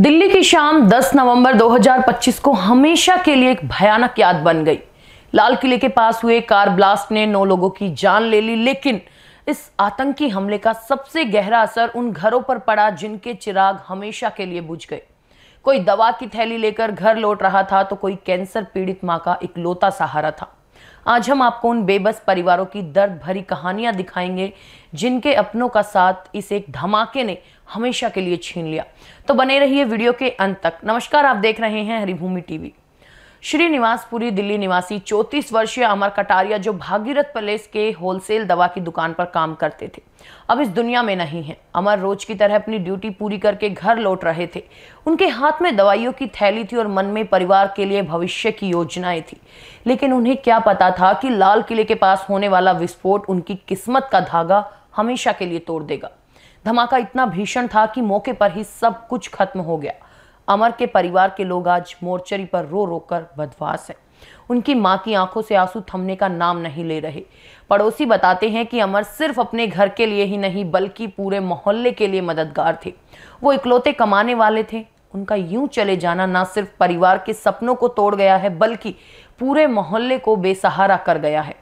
दिल्ली की शाम 10 नवंबर 2025 को हमेशा के लिए एक भयानक याद बन गई। लाल किले के पास हुए कार ब्लास्ट ने 9 लोगों की जान ले ली, लेकिन इस आतंकी हमले का सबसे गहरा असर उन घरों पर पड़ा जिनके चिराग हमेशा के लिए बुझ गए। कोई दवा की थैली लेकर घर लौट रहा था तो कोई कैंसर पीड़ित मां का इकलौता सहारा था। आज हम आपको उन बेबस परिवारों की दर्द भरी कहानियां दिखाएंगे जिनके अपनों का साथ इस एक धमाके ने हमेशा के लिए छीन लिया। तो बने रहिए वीडियो के अंत तक। नमस्कार, आप देख रहे हैं हरिभूमि टीवी। श्रीनिवासपुरी दिल्ली निवासी 34 वर्षीय अमर कटारिया, जो भागीरथ पैलेस के होलसेल दवा की दुकान पर काम करते थे, अब इस दुनिया में नहीं है। अमर रोज की तरह अपनी ड्यूटी पूरी करके घर लौट रहे थे। उनके हाथ में दवाइयों की थैली थी और मन में परिवार के लिए भविष्य की योजनाएं थी। लेकिन उन्हें क्या पता था कि लाल किले के पास होने वाला विस्फोट उनकी किस्मत का धागा हमेशा के लिए तोड़ देगा। धमाका इतना भीषण था कि मौके पर ही सब कुछ खत्म हो गया। अमर के परिवार के लोग आज मोर्चरी पर रो रो कर बदवास हैं। उनकी मां की आंखों से आंसू थमने का नाम नहीं ले रहे। पड़ोसी बताते हैं कि अमर सिर्फ अपने घर के लिए ही नहीं बल्कि पूरे मोहल्ले के लिए मददगार थे। वो इकलौते कमाने वाले थे। उनका यूं चले जाना ना सिर्फ परिवार के सपनों को तोड़ गया है बल्कि पूरे मोहल्ले को बेसहारा कर गया है।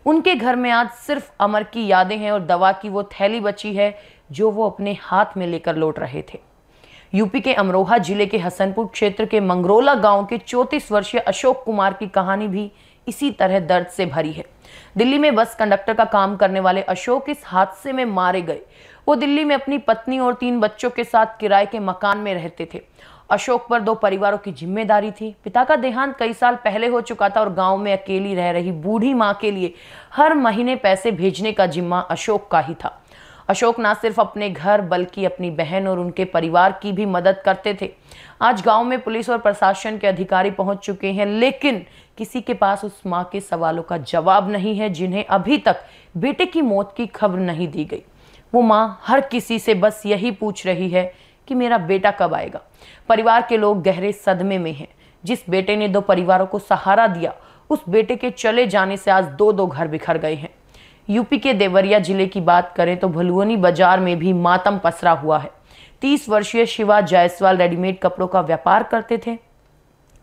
उनके घर में आज सिर्फ अमर की यादें हैं और दवा की वो थैली बची है जो वो अपने हाथ में लेकर लौट रहे थे। यूपी के अमरोहा जिले के हसनपुर क्षेत्र के मंगरोला गांव के 34 वर्षीय अशोक कुमार की कहानी भी इसी तरह दर्द से भरी है। दिल्ली में बस कंडक्टर का काम करने वाले अशोक इस हादसे में मारे गए। वो दिल्ली में अपनी पत्नी और 3 बच्चों के साथ किराए के मकान में रहते थे। अशोक पर 2 परिवारों की जिम्मेदारी थी। पिता का देहांत कई साल पहले हो चुका था और गांव में अकेली रह रही बूढ़ी मां के लिए हर महीने पैसे भेजने का जिम्मा अशोक का ही था। अशोक ना सिर्फ अपने घर बल्कि अपनी बहन और उनके परिवार की भी मदद करते थे। आज गांव में पुलिस और प्रशासन के अधिकारी पहुंच चुके हैं, लेकिन किसी के पास उस मां के सवालों का जवाब नहीं है जिन्हें अभी तक बेटे की मौत की खबर नहीं दी गई। वो मां हर किसी से बस यही पूछ रही है कि मेरा बेटा कब आएगा। परिवार के लोग गहरे सदमे में हैं। जिस बेटे ने 2 परिवारों को सहारा दिया, उस बेटे के चले जाने से आज 2 घर बिखर गए हैं। यूपी के देवरिया जिले की बात करें तो भलुअनी बाजार में भी मातम पसरा हुआ है। 30 वर्षीय शिवा जायसवाल रेडीमेड कपड़ों का व्यापार करते थे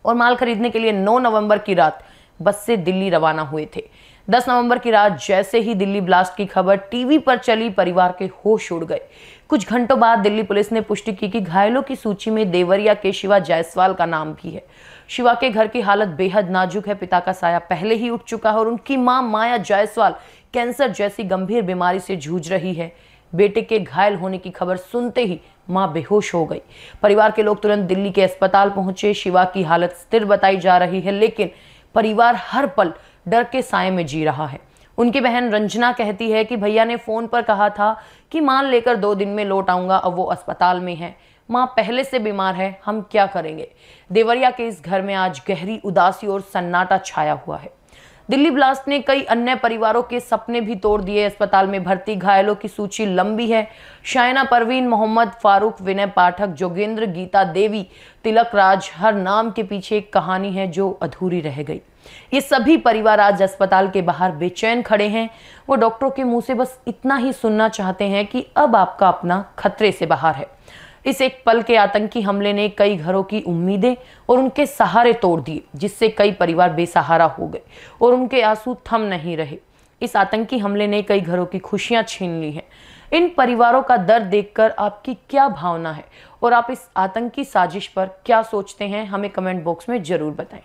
और माल खरीदने के लिए 9 नवंबर की रात बस से दिल्ली रवाना हुए थे। 10 नवंबर की रात जैसे ही दिल्ली ब्लास्ट की खबर टीवी पर चली, परिवार के होश उड़ गए। कुछ घंटों बाद दिल्ली पुलिस ने पुष्टि की कि घायलों की सूची में देवरिया के शिवा जायसवाल का नाम भी है। शिवा के घर की हालत बेहद नाजुक है। पिता का साया पहले ही उठ चुका है और उनकी मां माया जायसवाल कैंसर जैसी गंभीर बीमारी से जूझ रही है। बेटे के घायल होने की खबर सुनते ही मां बेहोश हो गई। परिवार के लोग तुरंत दिल्ली के अस्पताल पहुंचे। शिवा की हालत स्थिर बताई जा रही है, लेकिन परिवार हर पल डर के साए में जी रहा है। उनकी बहन रंजना कहती है कि भैया ने फोन पर कहा था कि मां लेकर 2 दिन में लौट आऊंगा, अब वो अस्पताल में है। मां पहले से बीमार है, हम क्या करेंगे। देवरिया के इस घर में आज गहरी उदासी और सन्नाटा छाया हुआ है। दिल्ली ब्लास्ट ने कई अन्य परिवारों के सपने भी तोड़ दिए। अस्पताल में भर्ती घायलों की सूची लंबी है। शायना परवीन, मोहम्मद फारूक, विनय पाठक, जोगेंद्र, गीता देवी, तिलक राज, हर नाम के पीछे एक कहानी है जो अधूरी रह गई। ये सभी परिवार आज अस्पताल के बाहर बेचैन खड़े हैं। वो डॉक्टरों के मुंह से बस इतना ही सुनना चाहते हैं कि अब आपका अपना खतरे से बाहर है। इस एक पल के आतंकी हमले ने कई घरों की उम्मीदें और उनके सहारे तोड़ दिए, जिससे कई परिवार बेसहारा हो गए और उनके आंसू थम नहीं रहे। इस आतंकी हमले ने कई घरों की खुशियां छीन ली हैं। इन परिवारों का दर्द देखकर आपकी क्या भावना है और आप इस आतंकी साजिश पर क्या सोचते हैं, हमें कमेंट बॉक्स में जरूर बताएं।